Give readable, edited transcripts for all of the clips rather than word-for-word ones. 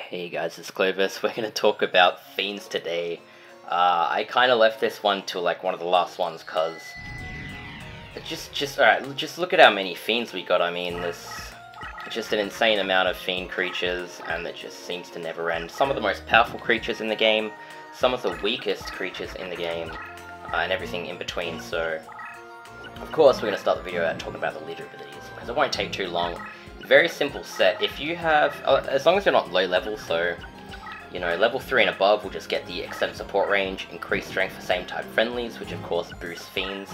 Hey guys, it's Clovis. We're going to talk about Fiends today. I kind of left this one to like one of the last ones because alright, just look at how many Fiends we got. I mean, there's just an insane amount of Fiend creatures, and it just seems to never end. Some of the most powerful creatures in the game, some of the weakest creatures in the game, and everything in between. So, of course, we're going to start the video out talking about the leader abilities, because it won't take too long. Very simple set. If you have, as long as you're not low level, so, you know, level 3 and above will just get the extended support range, increased strength for same type friendlies, which of course boosts Fiends.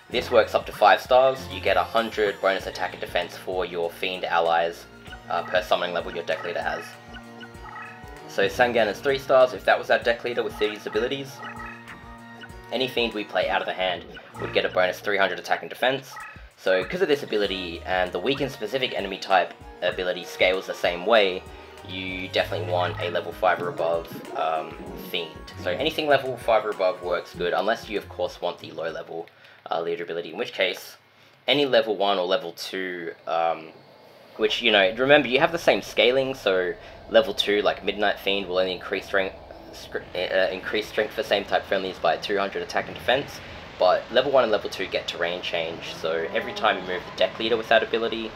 This works up to 5 stars. You get 100 bonus attack and defense for your Fiend allies per summoning level your deck leader has. So Sangan is 3 stars. If that was our deck leader with these abilities, any Fiend we play out of the hand would get a bonus 300 attack and defense. So because of this ability, and the weakened specific enemy type ability scales the same way, you definitely want a level 5 or above Fiend. So anything level 5 or above works good, unless you of course want the low level leader ability, in which case, any level 1 or level 2, which, you know, remember you have the same scaling, so level 2, like Midnight Fiend, will only increase strength for same type friendlies by 200 attack and defense. But level 1 and level 2 get terrain change, so every time you move the deck leader with that ability,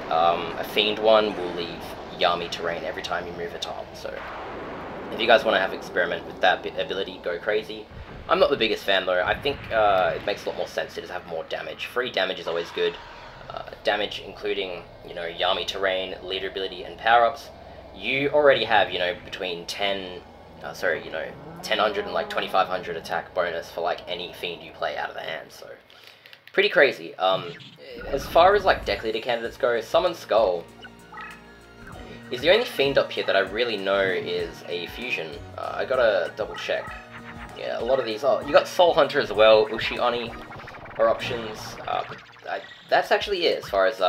a Fiend one will leave Yami terrain every time you move a tile. So if you guys want to have experiment with that ability, go crazy. I'm not the biggest fan though. I think it makes a lot more sense to just have more damage. Free damage is always good. Damage including, you know, Yami terrain, leader ability, and power-ups. You already have, you know, between 1000 and like 2500 attack bonus for like any Fiend you play out of the hand, so pretty crazy. As far as like deck leader candidates go, Summon Skull is the only Fiend up here that I really know is a fusion. I gotta double check. Yeah, a lot of these, you got Soul Hunter as well, Ushi Oni are options. That's actually it as far as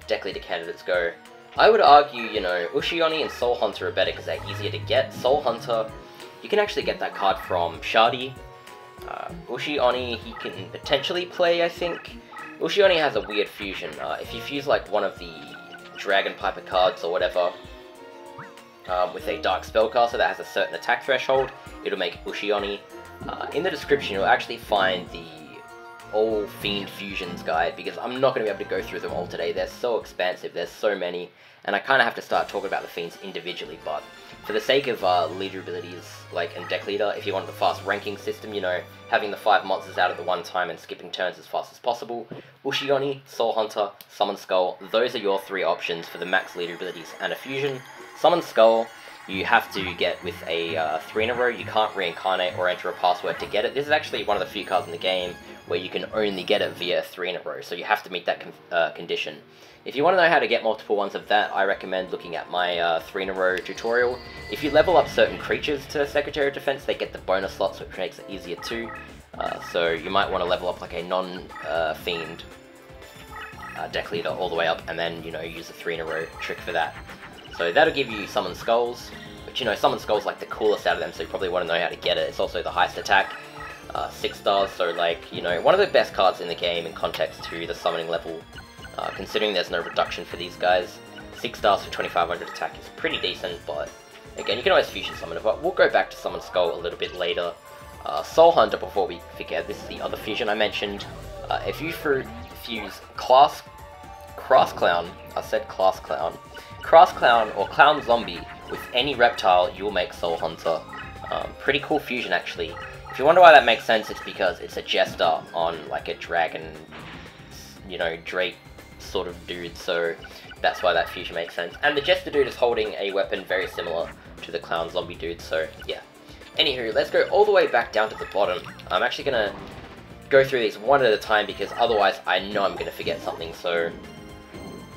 deck leader candidates go. I would argue, you know, Ushi Oni and Soul Hunter are better because they're easier to get. Soul Hunter, you can actually get that card from Shadi. Ushi Oni, he can potentially play, I think. Ushi Oni has a weird fusion. If you fuse like one of the Dragon Piper cards or whatever, with a Dark Spellcaster that has a certain attack threshold, it'll make Ushi Oni. In the description, you'll actually find the all Fiend Fusions guide, because I'm not going to be able to go through them all today. They're so expansive, there's so many, and I kind of have to start talking about the Fiends individually, but for the sake of leader abilities, like and deck leader, if you want the fast ranking system, you know, having the 5 monsters out at the one time and skipping turns as fast as possible, Ushi Oni, Soul Hunter, Summon Skull, those are your 3 options for the max leader abilities and a fusion. Summon Skull, you have to get with a 3 in a row. You can't reincarnate or enter a password to get it. This is actually one of the few cards in the game where you can only get it via 3 in a row, so you have to meet that condition. If you want to know how to get multiple ones of that, I recommend looking at my 3 in a row tutorial. If you level up certain creatures to Secretary of Defense, they get the bonus slots, which makes it easier too. So you might want to level up like a non-Fiend deck leader all the way up, and then, you know, use a 3 in a row trick for that. So that'll give you Summon Skulls, which, you know, Summon Skulls like the coolest out of them, so you probably want to know how to get it. It's also the highest attack, 6 stars, so like, you know, one of the best cards in the game in context to the summoning level, considering there's no reduction for these guys. 6 stars for 2500 attack is pretty decent, but again, you can always fusion summon it, but we'll go back to Summon Skull a little bit later. Soul Hunter, before we forget, this is the other fusion I mentioned. If you fuse Crass Clown, I said Class Clown, Crass Clown or Clown Zombie with any reptile, you'll make Soul Hunter. Pretty cool fusion, actually. If you wonder why that makes sense, it's because it's a Jester on like a dragon, you know, Drake sort of dude, so that's why that fusion makes sense. And the Jester dude is holding a weapon very similar to the Clown Zombie dude, so yeah. Anywho, let's go all the way back down to the bottom. I'm actually gonna go through these one at a time, because otherwise I know I'm gonna forget something. So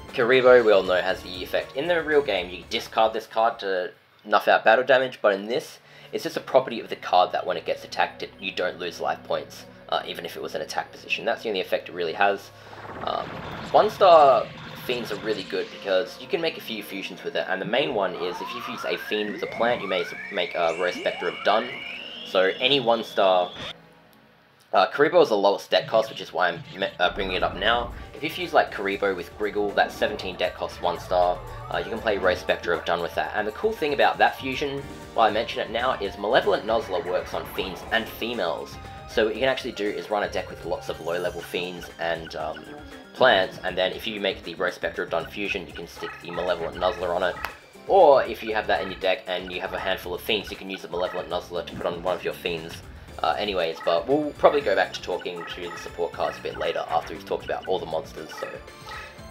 Kuriboh, we all know, has the effect. In the real game, you discard this card to nuff out battle damage, but in this, it's just a property of the card that when it gets attacked, you don't lose life points, even if it was an attack position. That's the only effect it really has. 1-star Fiends are really good because you can make a few fusions with it, and the main one is if you fuse a Fiend with a plant, you may make a Rose Spectre of Dun. So any 1-star Kuriboh is the lowest deck cost, which is why I'm bringing it up now. If you fuse like Kuriboh with Griggle, that's 17 deck cost 1 star. You can play Ray Spectre of Done with that. And the cool thing about that fusion, while I mention it now, is Malevolent Nuzzler works on Fiends and females. So what you can actually do is run a deck with lots of low-level Fiends and plants, and then if you make the Ray Spectre of Done fusion, you can stick the Malevolent Nuzzler on it. Or if you have that in your deck and you have a handful of Fiends, you can use the Malevolent Nuzzler to put on one of your Fiends. Anyways, but we'll probably go back to talking to the support cards a bit later after we've talked about all the monsters, so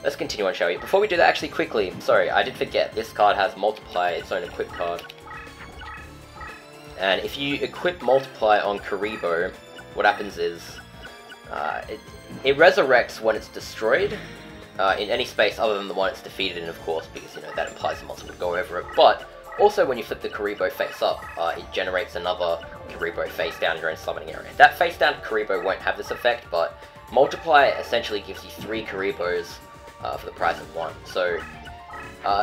let's continue on, shall we? Before we do that, actually quickly, sorry, I did forget, this card has Multiply, its own equip card. And if you equip Multiply on Kuriboh, what happens is, it resurrects when it's destroyed, in any space other than the one it's defeated in, of course, because, you know, that implies the monster would go over it, but also when you flip the Kuriboh face up, it generates another Kuriboh face down in your own summoning area. That face down Kuriboh won't have this effect, but Multiply essentially gives you 3 Kuribohs for the price of 1. So,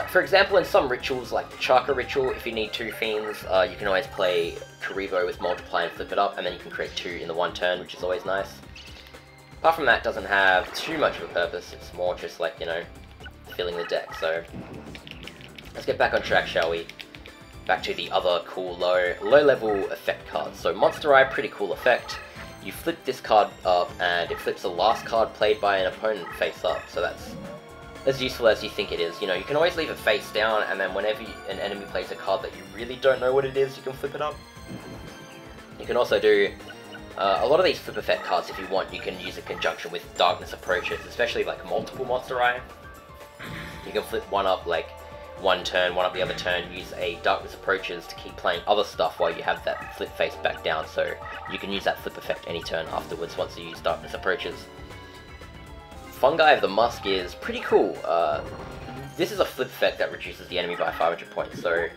for example, in some rituals, like the Chakra ritual, if you need 2 Fiends, you can always play Kuriboh with Multiply and flip it up, and then you can create 2 in the 1 turn, which is always nice. Apart from that, it doesn't have too much of a purpose, it's more just like, you know, filling the deck, so let's get back on track, shall we? Back to the other cool low-level effect cards. So Monster Eye, pretty cool effect. You flip this card up, and it flips the last card played by an opponent face up, so that's as useful as you think it is. You know, you can always leave it face down, and then whenever an enemy plays a card that you really don't know what it is, you can flip it up. You can also do a lot of these flip effect cards, if you want, you can use a conjunction with Darkness Approaches, especially like multiple Monster Eye. You can flip one up like one turn, one up the other turn, use a Darkness Approaches to keep playing other stuff while you have that flip face back down, so you can use that flip effect any turn afterwards once you use Darkness Approaches. Fungi of the Musk is pretty cool. This is a flip effect that reduces the enemy by 500 points, so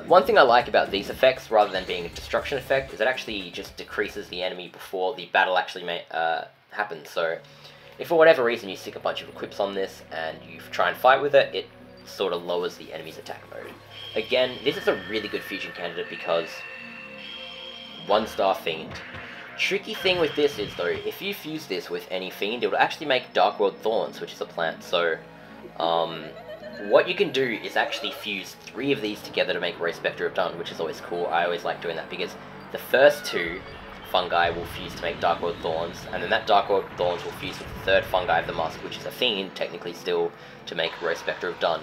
one thing I like about these effects, rather than being a destruction effect, is it actually just decreases the enemy before the battle actually happens. So if for whatever reason you stick a bunch of equips on this and you try and fight with it, it sort of lowers the enemy's attack mode. Again, this is a really good fusion candidate because 1-star Fiend. Tricky thing with this is, though, if you fuse this with any Fiend, it will actually make Dark World Thorns, which is a plant, so what you can do is actually fuse 3 of these together to make Ray Spectre of Done, which is always cool. I always like doing that because the first 2 fungi will fuse to make Dark World Thorns, and then that Dark World Thorns will fuse with the 3rd fungi of the Musk, which is a Fiend, technically still, to make Ray Spectre of Done.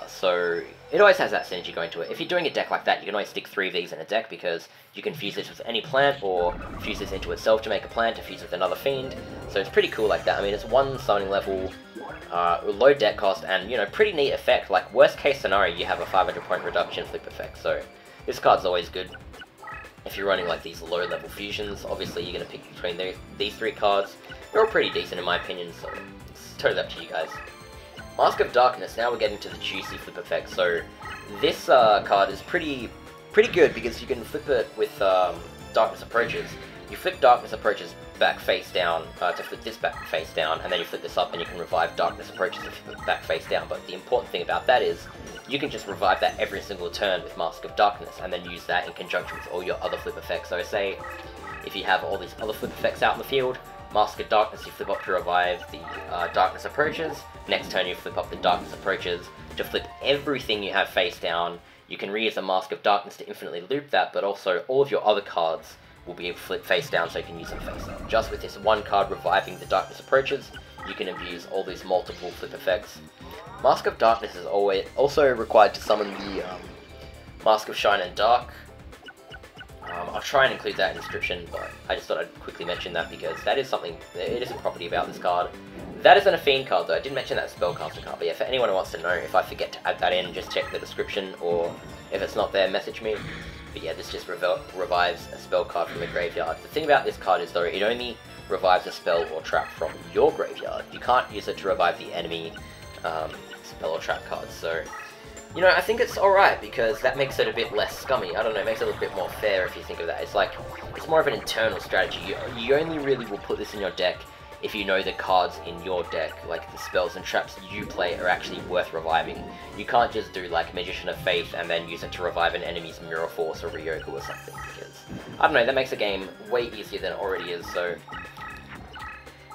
So it always has that synergy going to it. If you're doing a deck like that, you can always stick 3 of these in a deck because you can fuse this with any plant, or fuse this into itself to make a plant to fuse with another Fiend. So it's pretty cool like that. I mean, it's 1 summoning level, low deck cost, and, you know, pretty neat effect. Like, worst case scenario, you have a 500 point reduction flip effect, so this card's always good. If you're running like these low level fusions, obviously you're going to pick between these 3 cards. They're all pretty decent in my opinion, so it's totally up to you guys. Mask of Darkness, now we're getting to the juicy flip effect. So this card is pretty good because you can flip it with Darkness Approaches. You flip Darkness Approaches back face down to flip this back face down, and then you flip this up and you can revive Darkness Approaches to flip it back face down. But the important thing about that is you can just revive that every single turn with Mask of Darkness and then use that in conjunction with all your other flip effects. So say if you have all these other flip effects out in the field, Mask of Darkness you flip up to revive the Darkness Approaches, next turn you flip up the Darkness Approaches to flip everything you have face down. You can reuse a Mask of Darkness to infinitely loop that, but also all of your other cards will be able to flip face down so you can use them face up. Just with this 1 card reviving the Darkness Approaches, you can abuse all these multiple flip effects. Mask of Darkness is also required to summon the Mask of Shine and Dark. I'll try and include that in the description, but I just thought I'd quickly mention that because that is something, it is a property about this card. That isn't a Fiend card though, I didn't mention that Spellcaster card, but yeah, for anyone who wants to know, if I forget to add that in, just check the description, or if it's not there, message me. But yeah, this just revives a spell card from the graveyard. The thing about this card is though, it only revives a spell or trap from your graveyard. You can't use it to revive the enemy spell or trap cards, so you know, I think it's alright because that makes it a bit less scummy. I don't know, it makes it a little bit more fair if you think of that. It's like, it's more of an internal strategy. You only really will put this in your deck if you know the cards in your deck, like the spells and traps you play, are actually worth reviving. You can't just do like Magician of Faith and then use it to revive an enemy's Mirror Force or Ryoku or something, because, I don't know, that makes the game way easier than it already is. So,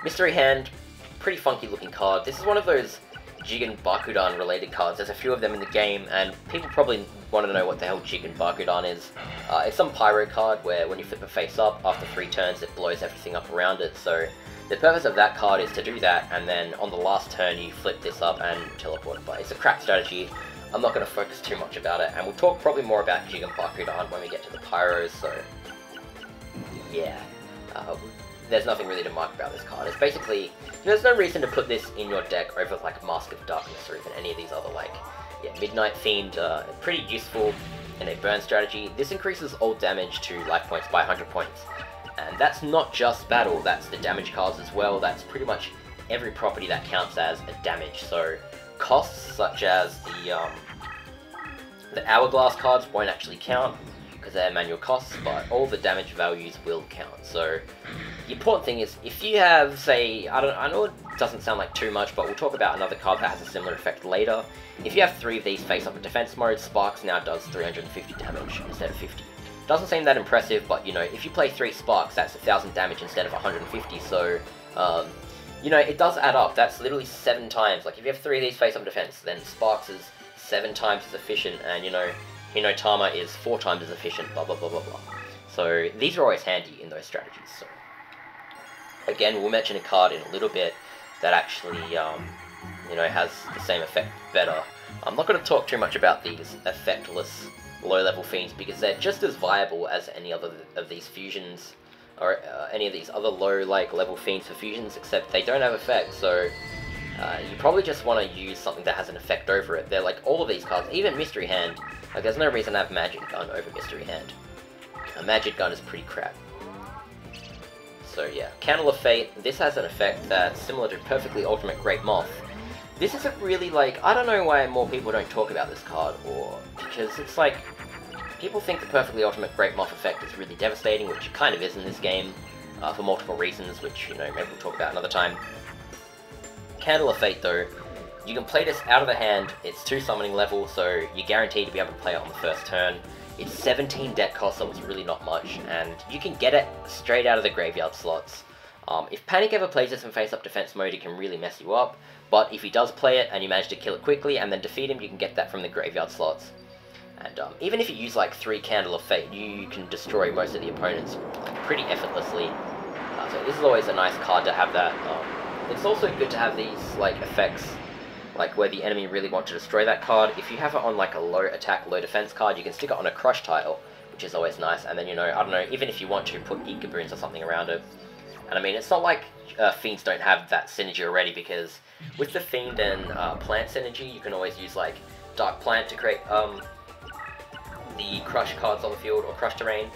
Mystery Hand, pretty funky looking card. This is one of those Jigen Bakudan related cards. There's a few of them in the game, and people probably want to know what the hell Jigen Bakudan is. It's some pyro card where when you flip it face up, after 3 turns it blows everything up around it. So the purpose of that card is to do that, and then on the last turn you flip this up and teleport it by. It's a crap strategy. I'm not going to focus too much about it, and we'll talk probably more about Jigen Bakudan when we get to the pyros, so yeah. There's nothing really to mark about this card. It's basically, there's no reason to put this in your deck over like Mask of Darkness or even any of these other like, Midnight Fiend, pretty useful in a burn strategy. This increases all damage to life points by 100 points. And that's not just battle, that's the damage cards as well. That's pretty much every property that counts as a damage. So costs such as the Hourglass cards won't actually count because they're manual costs, but all the damage values will count. So the important thing is, if you have, say, I know it doesn't sound like too much, but we'll talk about another card that has a similar effect later. If you have 3 of these face up in defense mode, Sparks now does 350 damage instead of 50. Doesn't seem that impressive, but you know, if you play 3 Sparks, that's 1000 damage instead of 150, so you know, it does add up. That's literally 7 times. Like, if you have 3 of these face up in defense, then Sparks is 7 times as efficient, and you know, Hinotama is 4 times as efficient, blah blah blah blah blah. So these are always handy in those strategies. So again, we'll mention a card in a little bit that actually, you know, has the same effect better. I'm not going to talk too much about these effectless low-level fiends because they're just as viable as any other of these fusions, or any of these other low-level fiends for fusions, except they don't have effect. So you probably just want to use something that has an effect over it. They're like all of these cards, even Mystery Hand. Like, there's no reason to have Madjinn Gunn over Mystery Hand. Madjinn Gunn is pretty crap. So yeah, Candle of Fate, this has an effect that's similar to Perfectly Ultimate Great Moth. This isn't really like, I don't know why more people don't talk about this card, or because it's like, people think the Perfectly Ultimate Great Moth effect is really devastating, which it kind of is in this game, for multiple reasons, which, you know, maybe we'll talk about another time. Candle of Fate though, you can play this out of the hand. It's 2 summoning level, so you're guaranteed to be able to play it on the first turn. It's 17 deck cost, so it's really not much, and you can get it straight out of the graveyard slots. If Panic ever plays this in face-up defense mode, he can really mess you up, but if he does play it and you manage to kill it quickly and then defeat him, you can get that from the graveyard slots. And even if you use like 3 Candle of Fate, you can destroy most of the opponents like, pretty effortlessly. So this is always a nice card to have that. It's also good to have these like effects, like where the enemy really want to destroy that card. If you have it on like a low attack, low defense card, you can stick it on a crush tile, which is always nice. And then, you know, I don't know, even if you want to put Ika Boons or something around it. And I mean, it's not like Fiends don't have that synergy already, because with the Fiend and Plant synergy, you can always use like Dark Plant to create the crush cards on the field, or crush terrain.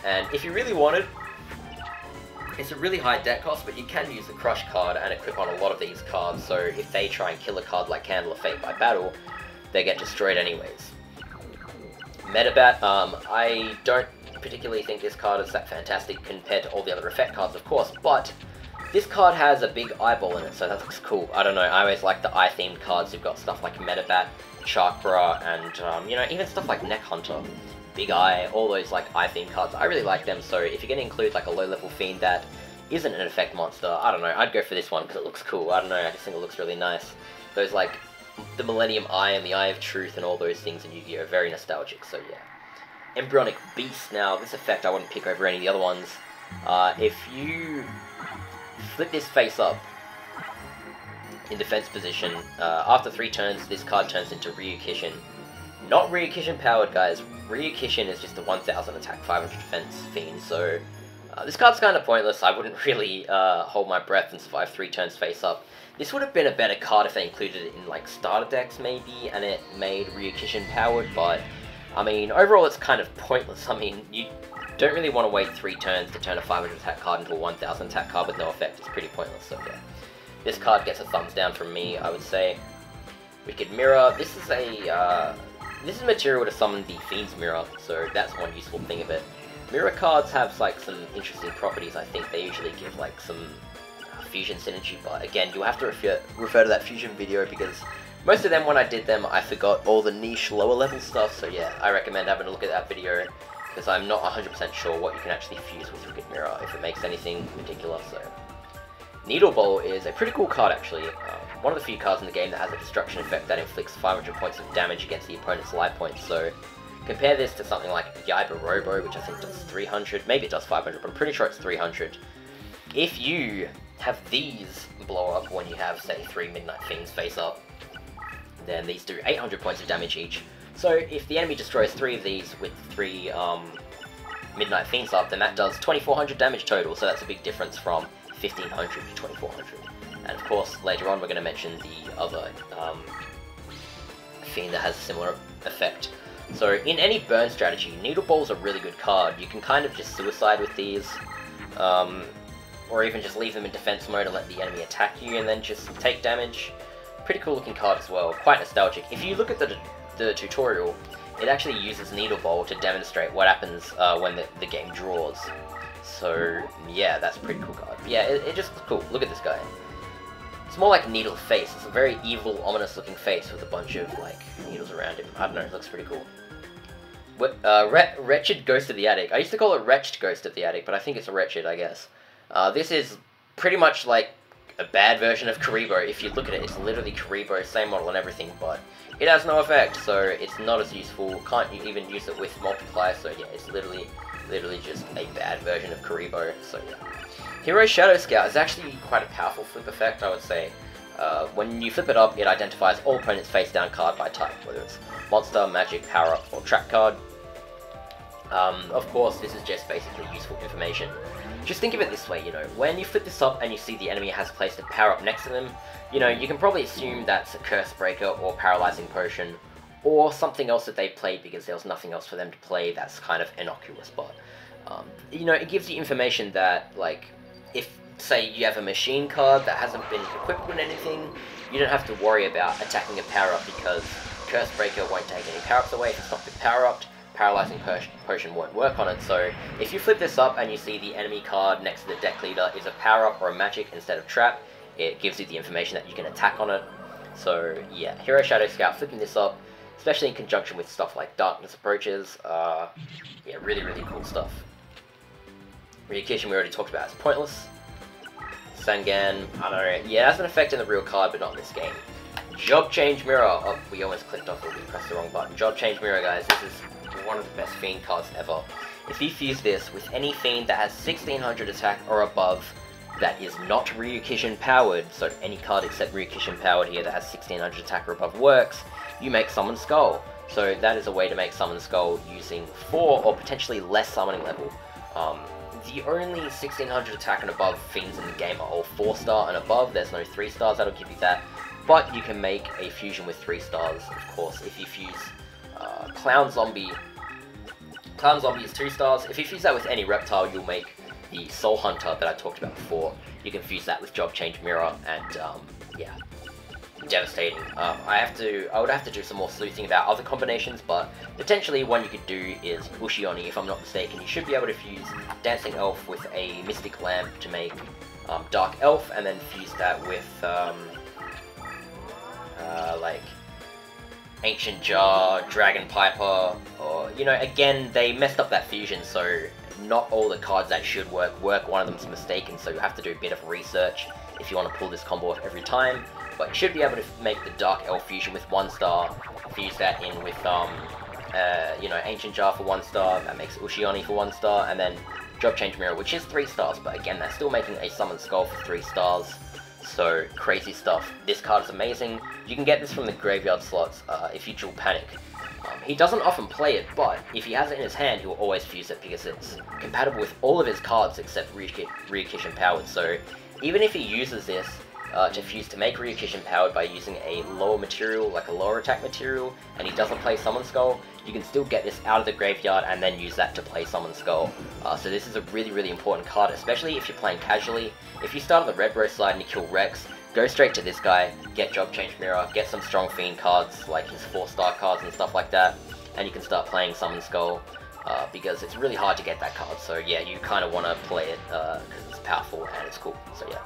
And if you really wanted, it's a really high deck cost, but you can use the Crush card and equip on a lot of these cards, so if they try and kill a card like Candle of Fate by battle, they get destroyed anyways. Metabat, I don't particularly think this card is that fantastic compared to all the other effect cards, of course, but this card has a big eyeball in it, so that looks cool. I don't know, I always like the eye-themed cards. You've got stuff like Metabat, Chakra, and, you know, even stuff like Neck Hunter. Big Eye, all those like eye-themed cards, I really like them, so if you're going to include like a low-level Fiend that isn't an effect monster, I don't know, I'd go for this one because it looks cool. I don't know, I just think it looks really nice. Those like, the Millennium Eye and the Eye of Truth and all those things in Yu-Gi-Oh! Are very nostalgic, so yeah. Embryonic Beast, now this effect I wouldn't pick over any of the other ones. If you flip this face up in defense position, after 3 turns this card turns into Ryu-Kishin. Not Ryu-Kishin powered, guys. Ryu-Kishin is just a 1000 attack, 500 defense fiend, so this card's kind of pointless. I wouldn't really hold my breath and survive 3 turns face up. This would have been a better card if they included it in like starter decks maybe, and it made Ryu-Kishin powered, but I mean, overall it's kind of pointless. I mean, you don't really want to wait 3 turns to turn a 500 attack card into a 1000 attack card with no effect. It's pretty pointless, so yeah. This card gets a thumbs down from me, I would say. Wicked Mirror, this is material to summon the Fiends Mirror, so that's one useful thing of it. Mirror cards have like some interesting properties. I think they usually give like some fusion synergy, but again, you'll have to refer to that fusion video because most of them, when I did them, I forgot all the niche lower level stuff, so yeah, I recommend having a look at that video, because I'm not 100% sure what you can actually fuse with Wicked Mirror, if it makes anything ridiculous, so. Needle Bowl is a pretty cool card actually, one of the few cards in the game that has a destruction effect that inflicts 500 points of damage against the opponent's life points, so compare this to something like Yaiba Robo, which I think does 300, maybe it does 500, but I'm pretty sure it's 300. If you have these blow up when you have, say, 3 Midnight Fiends face up, then these do 800 points of damage each. So if the enemy destroys 3 of these with 3 Midnight Fiends up, then that does 2400 damage total, so that's a big difference from 1500 to 2400. And of course, later on we're going to mention the other Fiend that has a similar effect. So in any burn strategy, Needle Ball's a really good card. You can kind of just suicide with these, or even just leave them in defense mode and let the enemy attack you and then just take damage. Pretty cool looking card as well, quite nostalgic. If you look at the tutorial, it actually uses Needle Ball to demonstrate what happens when the game draws. So yeah, that's a pretty cool card. But yeah, it just looks cool. Look at this guy. It's more like Needle Face. It's a very evil, ominous looking face with a bunch of like needles around him. I don't know, it looks pretty cool. Wretched Ghost of the Attic. I used to call it Wretched Ghost of the Attic, but I think it's a Wretched, I guess. This is pretty much like a bad version of Kuriboh. If you look at it, it's literally Kuriboh, same model and everything, but it has no effect, so it's not as useful. Can't even use it with Multiply, so yeah, it's literally just a bad version of Kuriboh, so yeah. Hero Shadow Scout is actually quite a powerful flip effect, I would say. When you flip it up, it identifies all opponents' face-down card by type, whether it's monster, magic, power-up, or trap card. Of course, this is just basically useful information. Just think of it this way, you know, when you flip this up and you see the enemy has placed a power-up next to them, you know, you can probably assume that's a Curse Breaker or Paralyzing Potion, or something else that they played because there was nothing else for them to play that's kind of innocuous, but, you know, it gives you information that, like, if, say, you have a machine card that hasn't been equipped with anything, you don't have to worry about attacking a power-up because Curse Breaker won't take any power-ups away if it's not been power-upped. Paralyzing Potion won't work on it, so if you flip this up and you see the enemy card next to the deck leader is a power-up or a magic instead of trap, it gives you the information that you can attack on it. So yeah, Hero Shadow Scout, flipping this up, especially in conjunction with stuff like Darkness Approaches, yeah, really, really cool stuff. Ryu-Kishin we already talked about, it's pointless. Sangan, I don't know, yeah, it has an effect in the real card, but not in this game. Job Change Mirror, oh, we almost clicked off, but we pressed the wrong button. Job Change Mirror, guys, this is one of the best Fiend cards ever. If you fuse this with any Fiend that has 1600 attack or above that is not Ryu-Kishin powered, so any card except Ryu-Kishin powered here that has 1600 attack or above works, you make Summon Skull. So that is a way to make Summon Skull using 4 or potentially less summoning level. The only 1600 attack and above Fiends in the game are all 4-star and above, there's no 3-stars that'll give you that. But you can make a fusion with 3 stars, of course, if you fuse Clown Zombie. Clown Zombie is 2 stars. If you fuse that with any reptile, you'll make the Soul Hunter that I talked about before. You can fuse that with Job Change Mirror, and yeah, devastating. I would have to do some more sleuthing about other combinations, but potentially one you could do is Ushioni, if I'm not mistaken. You should be able to fuse Dancing Elf with a Mystic Lamp to make Dark Elf, and then fuse that with like Ancient Jar, Dragon Piper, or, you know, again, they messed up that fusion, so not all the cards that should work. One of them's mistaken, so you have to do a bit of research if you want to pull this combo off every time, but you should be able to make the Dark Elf fusion with 1 star, fuse that in with, you know, Ancient Jar for 1 star, that makes Ushioni for 1 star, and then Job Change Mirror, which is 3 stars, but again, that's still making a Summon Skull for 3 stars. So, crazy stuff. This card is amazing. You can get this from the graveyard slots if you dual panic. He doesn't often play it, but if he has it in his hand, he will always fuse it because it's compatible with all of his cards except Ryu-Kishin powered. So, even if he uses this to fuse to make Ryu-Kishin powered by using a lower material, like a lower attack material, and he doesn't play Summon Skull, you can still get this out of the graveyard and then use that to play Summon Skull. So this is a really, really important card, especially if you're playing casually. If you start on the Red Rose side and you kill Rex, go straight to this guy, get Job Change Mirror, get some strong Fiend cards, like his 4-star cards and stuff like that, and you can start playing Summon Skull, because it's really hard to get that card. So yeah, you kind of want to play it, because it's powerful and it's cool, so yeah.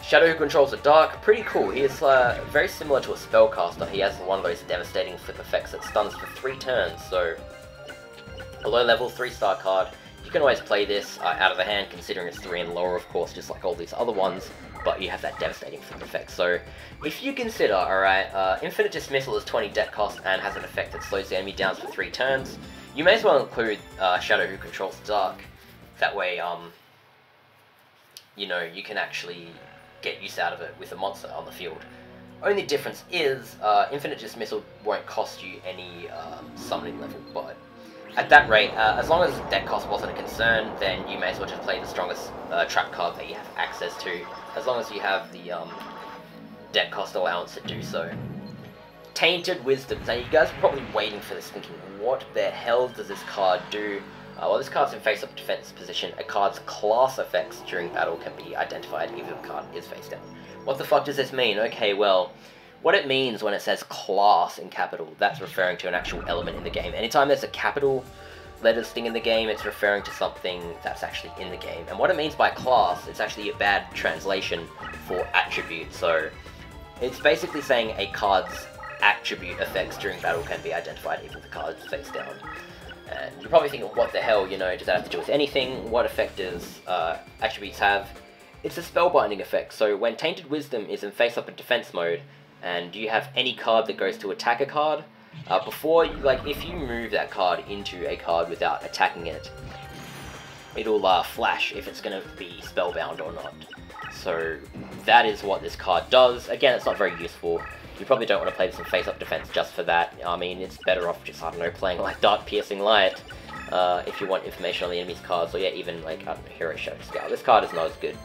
Shadow who controls the dark, pretty cool. He is very similar to a spellcaster. He has one of those devastating flip effects that stuns for 3 turns, so a low level 3-star card. You can always play this out of the hand, considering it's 3 and lower, of course, just like all these other ones, but you have that devastating flip effect. So if you consider, alright, Infinite Dismissal is 20 deck cost and has an effect that slows the enemy down for 3 turns, you may as well include Shadow who controls the dark. That way, you know, you can actually get use out of it with a monster on the field. Only difference is, Infinite Dismissal won't cost you any summoning level, but at that rate, as long as deck cost wasn't a concern, then you may as well just play the strongest trap card that you have access to, as long as you have the deck cost allowance to do so. Tainted Wisdom. Now you guys are probably waiting for this thinking, what the hell does this card do? Well, this card's in face-up defense position. A card's class effects during battle can be identified even if the card is face down. What the fuck does this mean? Okay, well, what it means when it says class in capital, that's referring to an actual element in the game. Anytime there's a capital letters thing in the game, it's referring to something that's actually in the game. And what it means by class, it's actually a bad translation for attribute. So it's basically saying a card's attribute effects during battle can be identified even if the card is face down. And you're probably thinking, what the hell, you know, does that have to do with anything? What effect does attributes have? It's a spellbinding effect, so when Tainted Wisdom is in face-up and defense mode, and you have any card that goes to attack a card, before, like, if you move that card into a card without attacking it, it'll flash if it's going to be spellbound or not. So that is what this card does. Again, it's not very useful. You probably don't want to play this in face-up defense just for that. I mean, it's better off just, I don't know, playing like Dark Piercing Light, if you want information on the enemy's cards, or yeah, even like, I don't know, Hero Shadow Scale. This card is not as good.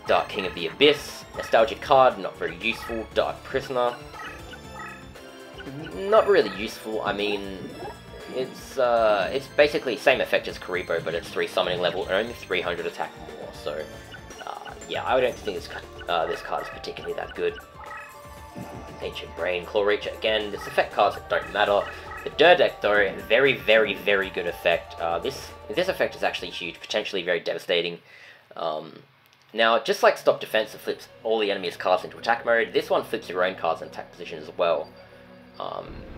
Dark King of the Abyss, nostalgic card, not very useful. Dark Prisoner, not really useful. I mean, it's basically same effect as Kuriboh, but it's 3 summoning level and only 300 attack more. So yeah, I don't think this card is particularly that good. Ancient Brain, Claw Reach, again, this effect cards that don't matter. The Dur deck, though, very, very, very good effect. This effect is actually huge, potentially very devastating. Now, just like Stop Defense that flips all the enemy's cards into attack mode, this one flips your own cards in attack position as well.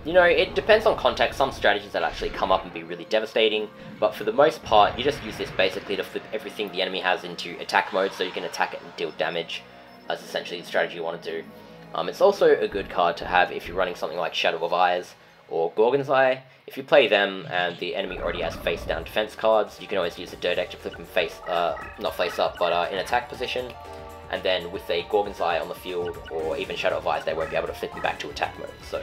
You know, it depends on context. Some strategies that actually come up and be really devastating, but for the most part, you just use this basically to flip everything the enemy has into attack mode, so you can attack it and deal damage. That's essentially the strategy you want to do. It's also a good card to have if you're running something like Shadow of Eyes or Gorgon's Eye. If you play them and the enemy already has face-down defense cards, you can always use the Dur deck to flip them not face up, but in attack position. And then with a Gorgon's Eye on the field, or even Shadow of Eyes, they won't be able to flip them back to attack mode. So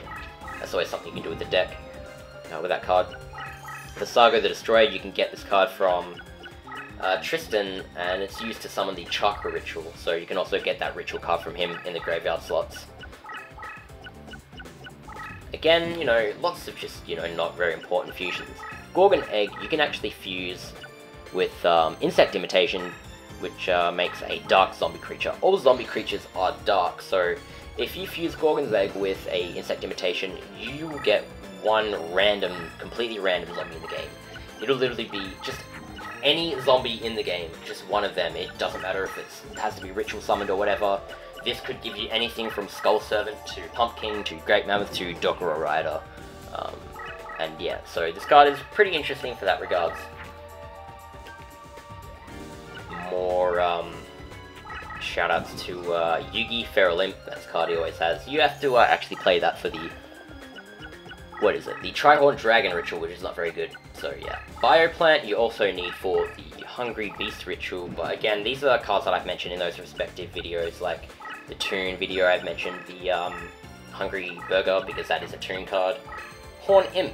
that's always something you can do with the deck, with that card. For Sargo the Destroyer, you can get this card from Tristan, and it's used to summon the Chakra Ritual, so you can also get that ritual card from him in the graveyard slots. Again, you know, lots of just, you know, not very important fusions. Gorgon Egg, you can actually fuse with Insect Imitation, which makes a dark zombie creature. All zombie creatures are dark, so if you fuse Gorgon's Egg with a Insect Imitation, you will get one random, completely random zombie in the game. It'll literally be just any zombie in the game, just one of them. It doesn't matter if it has to be ritual summoned or whatever. This could give you anything from Skull Servant to Pumpkin to Great Mammoth to Doggerel Rider. And yeah, so this card is pretty interesting for that regards. More shoutouts to Yugi, Feral Imp, that's a card he always has. You have to actually play that for the, what is it? The Trihorn Dragon Ritual, which is not very good. So yeah. Bioplant you also need for the Hungry Beast Ritual, but again, these are cards that I've mentioned in those respective videos, like the Toon video I've mentioned, the Hungry Burger, because that is a Toon card. Horn Imp.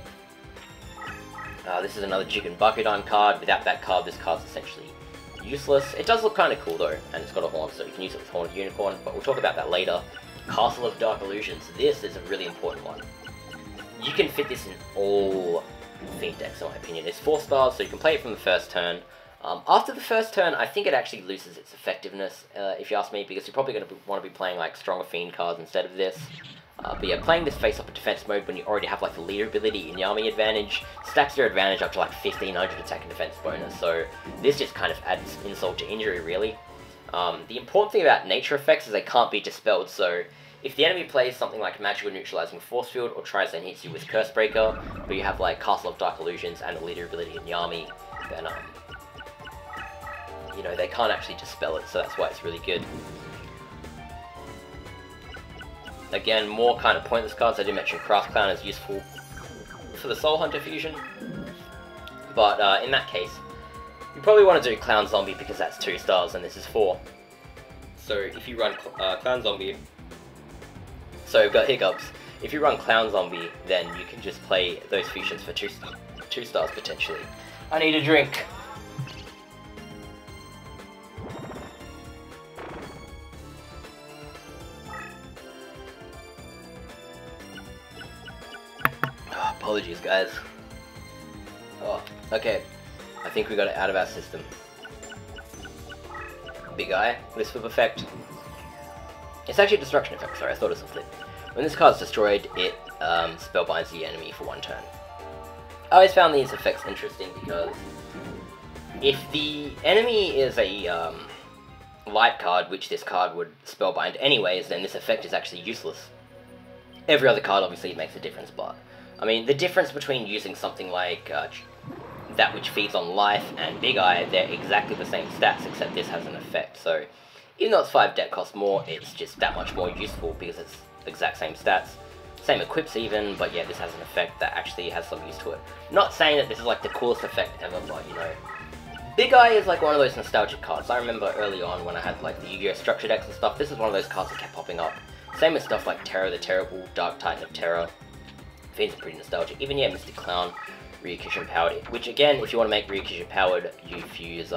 This is another Chicken Bucket card. Without that card, this card's essentially useless. It does look kind of cool though, and it's got a horn, so you can use it with Horned Unicorn, but we'll talk about that later. Castle of Dark Illusions. This is a really important one. You can fit this in all Fiend decks, in my opinion. It's 4 stars, so you can play it from the first turn. After the first turn, I think it actually loses its effectiveness, if you ask me, because you're probably going to want to be playing like stronger Fiend cards instead of this. But yeah, playing this face-up in defense mode when you already have like the leader ability and Yami advantage stacks your advantage up to like 1500 attack and defense bonus, so this just kind of adds insult to injury really. The important thing about nature effects is they can't be dispelled, so if the enemy plays something like Magical Neutralizing Force Field or tries and hits you with Curse Breaker, but you have like Castle of Dark Illusions and the leader ability in Yami, then you know, they can't actually dispel it, so that's why it's really good. Again, more kind of pointless cards. I did mention Crass Clown is useful for the Soul Hunter fusion, but in that case, you probably want to do Clown Zombie because that's 2 stars and this is 4. So if you run Clown Zombie, so I've got hiccups. If you run Clown Zombie, then you can just play those fusions for 2 stars potentially. I need a drink. Oh, apologies, guys. Oh, okay. I think we got it out of our system. Big Eye, Wisp of Effect. It's actually a destruction effect, sorry, I thought it was a flip. When this card is destroyed, it spellbinds the enemy for 1 turn. I always found these effects interesting because if the enemy is a light card, which this card would spellbind anyways, then this effect is actually useless. Every other card obviously makes a difference, but I mean, the difference between using something like that which feeds on life and Big Eye, they're exactly the same stats, except this has an effect. So even though it's 5 deck cost more, it's just that much more useful because it's exact same stats. Same equips even, but yeah, this has an effect that actually has some use to it. Not saying that this is like the coolest effect ever, but you know, Big Eye is like one of those nostalgic cards. I remember early on when I had like the Yu-Gi-Oh! Structure decks and stuff, this is one of those cards that kept popping up. Same with stuff like Terra the Terrible, Dark Titan of Terra. Fiends are pretty nostalgic. Even yeah, Mystic Clown, Ryu-Kishin Powered, which again, if you want to make Ryu-Kishin Powered, you fuse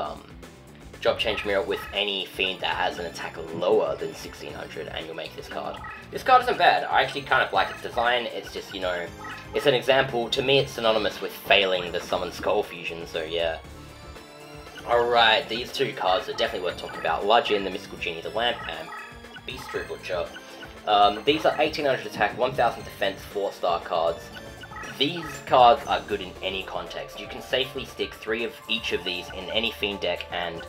Job Change Mirror with any Fiend that has an attack lower than 1600 and you'll make this card. This card isn't bad. I actually kind of like its design. It's just, you know, it's an example. To me, it's synonymous with failing the Summon Skull fusion, so yeah. Alright, these 2 cards are definitely worth talking about. Madjinn, the Mystical Genie, the Lamp, and Beastro Butcher. These are 1800 attack, 1000 defense, 4-star cards. These cards are good in any context. You can safely stick 3 of each of these in any Fiend deck, and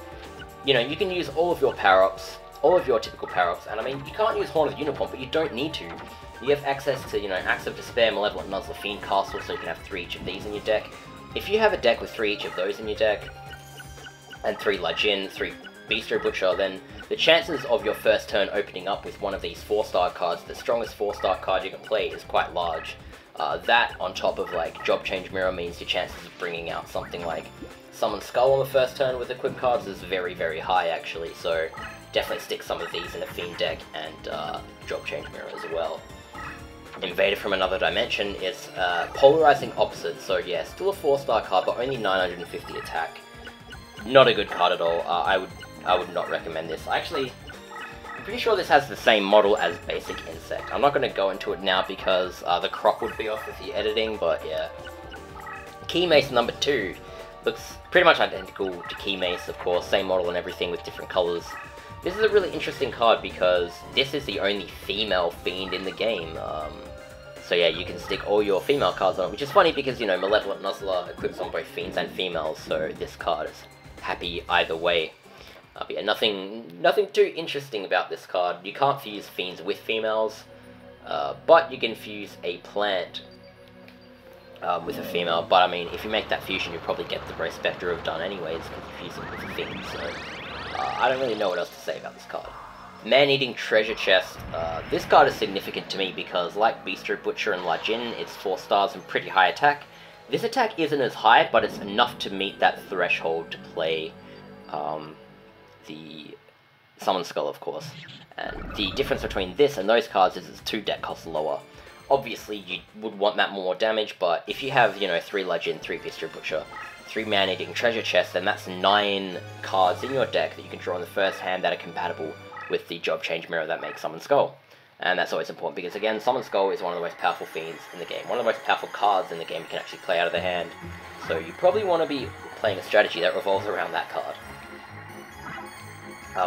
you know, you can use all of your power-ups, all of your typical power-ups, and I mean, you can't use Horn of Unicorn, but you don't need to. You have access to, you know, Axe of Despair, Malevolent Nuzzler, Fiend Castle, so you can have 3 each of these in your deck. If you have a deck with 3 each of those in your deck, and 3 Madjinn, 3 Beastro Butcher, then the chances of your first turn opening up with one of these 4-star cards, the strongest 4-star card you can play, is quite large. That, on top of like Job Change Mirror, means your chances of bringing out something like Summon Skull on the first turn with equipped cards is very, very high actually, so definitely stick some of these in a Fiend deck and Job Change Mirror as well. Invader from Another Dimension is Polarizing Opposite, so yeah, still a 4-star card, but only 950 attack. Not a good card at all. I would not recommend this. Actually, I'm pretty sure this has the same model as Basic Insect. I'm not going to go into it now because the crop would be off with the editing, but yeah. Key Mace number 2 looks pretty much identical to Key Mace, of course, same model and everything with different colors. This is a really interesting card because this is the only female Fiend in the game. So yeah, you can stick all your female cards on it, which is funny because, you know, Malevolent Nuzzler equips on both Fiends and females, so this card is happy either way. But yeah, nothing too interesting about this card. You can't fuse Fiends with females, but you can fuse a plant with a female. But I mean, if you make that fusion, you probably get the Grey Spectre of Done anyways, because you fuse it with a Fiend, so I don't really know what else to say about this card. Man-Eating Treasure Chest. This card is significant to me because, like Beastro Butcher and Madjinn, it's 4 stars and pretty high attack. This attack isn't as high, but it's enough to meet that threshold to play the Summon Skull, of course. And the difference between this and those cards is it's 2 deck costs lower. Obviously, you would want that more damage, but if you have, you know, 3 Legend, 3 Beastro Butcher, 3 Man-Eating Treasure Chest, then that's 9 cards in your deck that you can draw in the first hand that are compatible with the Job Change Mirror that makes Summon Skull. And that's always important because, again, Summon Skull is one of the most powerful Fiends in the game. One of the most powerful cards in the game you can actually play out of the hand. So you probably want to be playing a strategy that revolves around that card.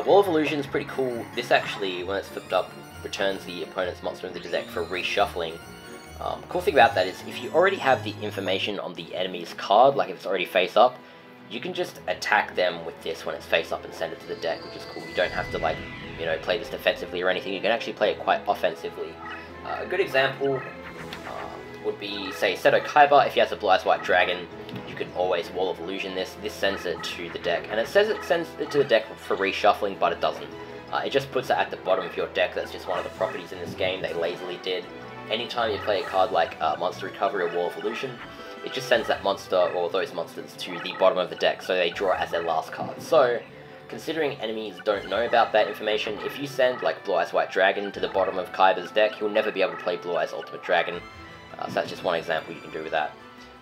Wall of Illusion is pretty cool. This actually, when it's flipped up, returns the opponent's monster into the deck for reshuffling. Cool thing about that is if you already have the information on the enemy's card, like if it's already face up, you can just attack them with this when it's face up and send it to the deck, which is cool. You don't have to, like, you know, play this defensively or anything. You can actually play it quite offensively. A good example would be, say, Seto Kaiba. If he has a Blue Eyes White Dragon, you can always Wall of Illusion this. This sends it to the deck, and it says it sends it to the deck for reshuffling, but it doesn't. It just puts it at the bottom of your deck. That's just one of the properties in this game they lazily did. Anytime you play a card like Monster Recovery or Wall of Illusion, it just sends that monster or those monsters to the bottom of the deck, so they draw it as their last card. So, considering enemies don't know about that information, if you send like Blue Eyes White Dragon to the bottom of Kaiba's deck, he'll never be able to play Blue Eyes Ultimate Dragon. So that's just one example you can do with that.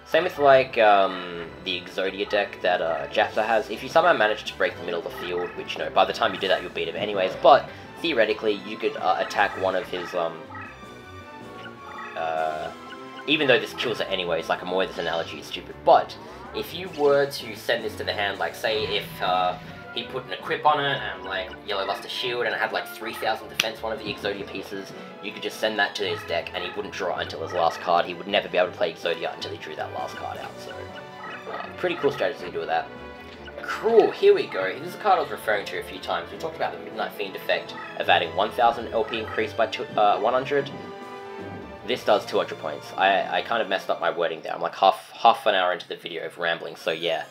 Same with like the Exodia deck that Japsa has. If you somehow manage to break the middle of the field, which, you know, by the time you do that you'll beat him anyways, but theoretically you could attack one of his even though this kills it anyways, like, I'm aware this analogy is stupid, but if you were to send this to the hand, like, say if he put an equip on it, and, like, Yellow lost a shield, and it had, like, 3,000 defense, one of the Exodia pieces, you could just send that to his deck, and he wouldn't draw until his last card. He would never be able to play Exodia until he drew that last card out, so pretty cool strategy to do with that. Cruel, here we go. This is a card I was referring to a few times. We talked about the Midnight Fiend effect of adding 1,000 LP increase by 100. This does 200 points. I kind of messed up my wording there. I'm like half an hour into the video of rambling, so yeah.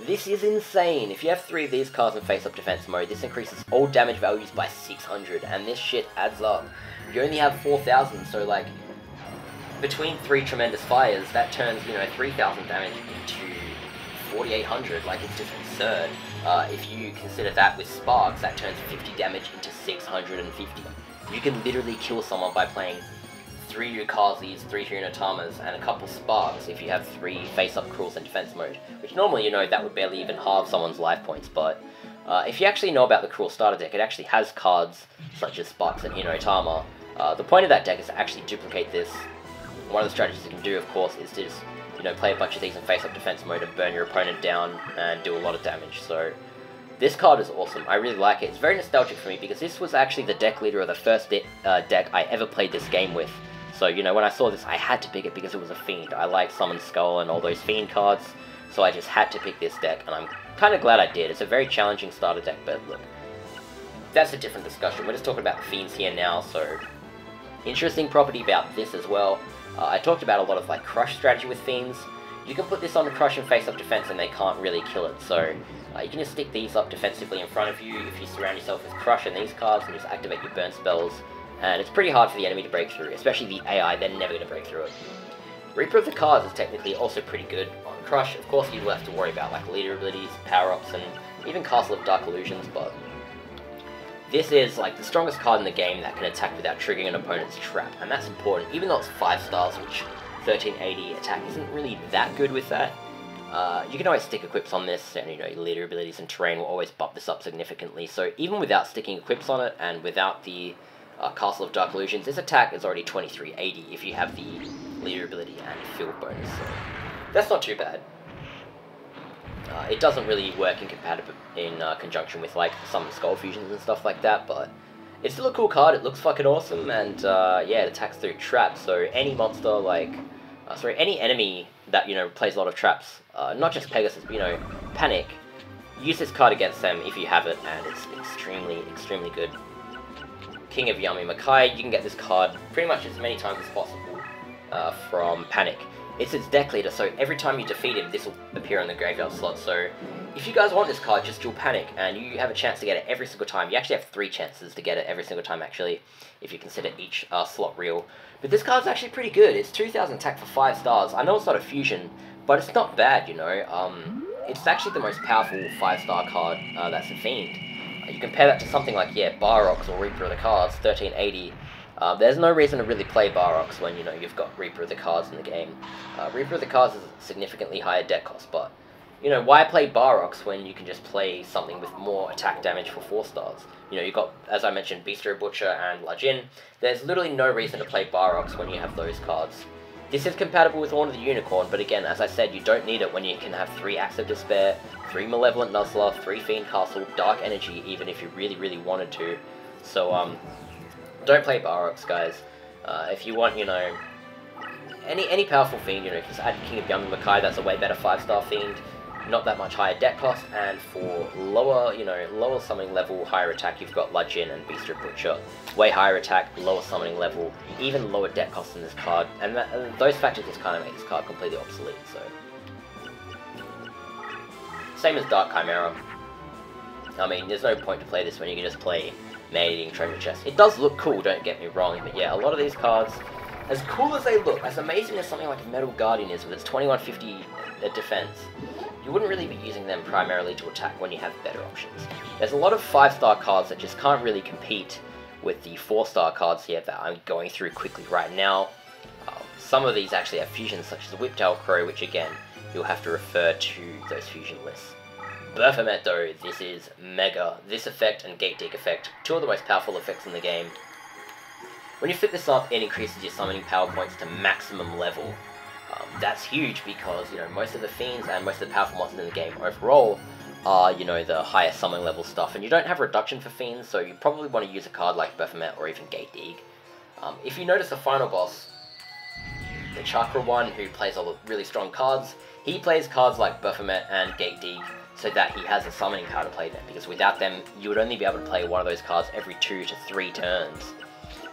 This is insane. If you have 3 of these cards in face-up defense mode, this increases all damage values by 600, and this shit adds up. You only have 4,000, so like, between 3 Tremendous Fires, that turns, you know, 3,000 damage into 4,800, like, it's just absurd. If you consider that with Sparks, that turns 50 damage into 650. You can literally kill someone by playing 3 Yukazis, 3 Hunatamas, and a couple Sparks if you have 3 face-up Cruels in defense mode, which normally, you know, that would barely even halve someone's life points, but if you actually know about the Cruel starter deck, it actually has cards such as Sparks and Hunotama. The point of that deck is to actually duplicate this. One of the strategies you can do, of course, is to just, you know, play a bunch of these in face-up defense mode and burn your opponent down and do a lot of damage, so this card is awesome. I really like it. It's very nostalgic for me because this was actually the deck leader of the first deck I ever played this game with. So, you know, when I saw this, I had to pick it because it was a Fiend. I like Summon Skull and all those Fiend cards, so I just had to pick this deck, and I'm kind of glad I did. It's a very challenging starter deck, but look, that's a different discussion. We're just talking about the Fiends here now, so interesting property about this as well. I talked about a lot of, like, Crush strategy with Fiends. You can put this on the Crush and face-up defense, and they can't really kill it, so you can just stick these up defensively in front of you if you surround yourself with Crush and these cards, and just activate your burn spells. And it's pretty hard for the enemy to break through, especially the AI, they're never going to break through it. Reaper of the Cards is technically also pretty good on Crush. Of course, you will have to worry about like leader abilities, power-ups, and even Castle of Dark Illusions, but this is like the strongest card in the game that can attack without triggering an opponent's trap, and that's important, even though it's 5 stars, which 1380 attack isn't really that good with that. You can always stick equips on this, and, you know, your leader abilities and terrain will always bump this up significantly, so even without sticking equips on it, and without the Castle of Dark Illusions, this attack is already 2380 if you have the leader ability and field bonus, so that's not too bad. It doesn't really work in conjunction with like some Skull Fusions and stuff like that, but it's still a cool card. It looks fucking awesome, and yeah, it attacks through traps, so any monster like, any enemy that, you know, plays a lot of traps, not just Pegasus, but, you know, Panic, use this card against them if you have it, and it's extremely, extremely good. King of Yamimakai, you can get this card pretty much as many times as possible from Panic. It's its deck leader, so every time you defeat him, this will appear in the graveyard slot. So if you guys want this card, just dual Panic, and you have a chance to get it every single time. You actually have 3 chances to get it every single time, actually, if you consider each slot real. But this card's actually pretty good. It's 2000 attack for 5 stars. I know it's not a fusion, but it's not bad, you know. It's actually the most powerful 5-star card that's a Fiend. You compare that to something like, yeah, Barox or Reaper of the Cards, 1380. There's no reason to really play Barox when, you know, you've got Reaper of the Cards in the game. Reaper of the Cards is a significantly higher deck cost, but, you know, why play Barox when you can just play something with more attack damage for 4 stars? You know, you've got, as I mentioned, Bistro Butcher and Madjinn. There's literally no reason to play Barox when you have those cards. This is compatible with Horn of the Unicorn, but again, as I said, you don't need it when you can have 3 Acts of Despair, 3 Malevolent Nuzzler, 3 Fiend Castle, Dark Energy, even if you really, really wanted to. So, Don't play Barox, guys. If you want, you know, any powerful Fiend, you know, just add King of Yamimakai, that's a way better 5-star Fiend. Not that much higher deck cost, and for lower, you know, lower summoning level, higher attack, you've got Madjinn and Beast Butcher. Way higher attack, lower summoning level, even lower deck cost in this card, and those factors just kind of make this card completely obsolete, so. Same as Dark Chimera. I mean, there's no point to play this when you can just play Man-Eating Treasure Chest. It does look cool, don't get me wrong, but yeah, a lot of these cards, as cool as they look, as amazing as something like Metal Guardian is with its 2150 defense, you wouldn't really be using them primarily to attack when you have better options. There's a lot of 5-star cards that just can't really compete with the 4-star cards here that I'm going through quickly right now. Some of these actually have fusions such as the Whiptail Crow, which again, you'll have to refer to those fusion lists. Baphomet though, this is mega. This effect and Gate Dig effect, two of the most powerful effects in the game. When you flip this up, it increases your summoning power points to maximum level. That's huge because, you know, most of the Fiends and most of the powerful monsters in the game overall are, you know, the higher summoning level stuff, and you don't have reduction for Fiends, so you probably want to use a card like Baphomet or even Gate Dig. If you notice the final boss, the Chakra one, who plays all the really strong cards, he plays cards like Baphomet and Gate Dig so that he has a summoning power to play them, because without them, you would only be able to play one of those cards every 2 to 3 turns.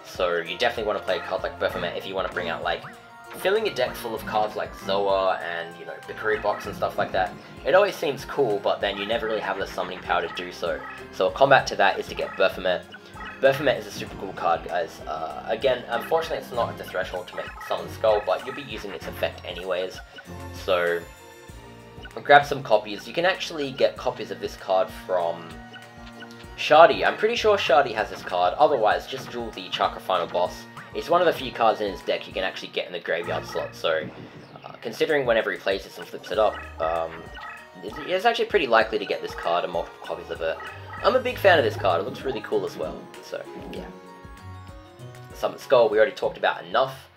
So you definitely want to play cards like Baphomet if you want to bring out, like, filling a deck full of cards like Zoa and, you know, the Kuriboh and stuff like that. It always seems cool, but then you never really have the summoning power to do so. So a combat to that is to get Baphomet. Baphomet is a super cool card, guys. Again, unfortunately it's not at the threshold to make Summon Skull, but you'll be using its effect anyways. So grab some copies. You can actually get copies of this card from Shardy. I'm pretty sure Shardy has this card. Otherwise, just duel the Chakra Final Boss. It's one of the few cards in his deck you can actually get in the graveyard slot, so considering whenever he plays this and flips it up, it's actually pretty likely to get this card and multiple copies of it. I'm a big fan of this card, it looks really cool as well, so yeah. Summon Skull, we already talked about enough.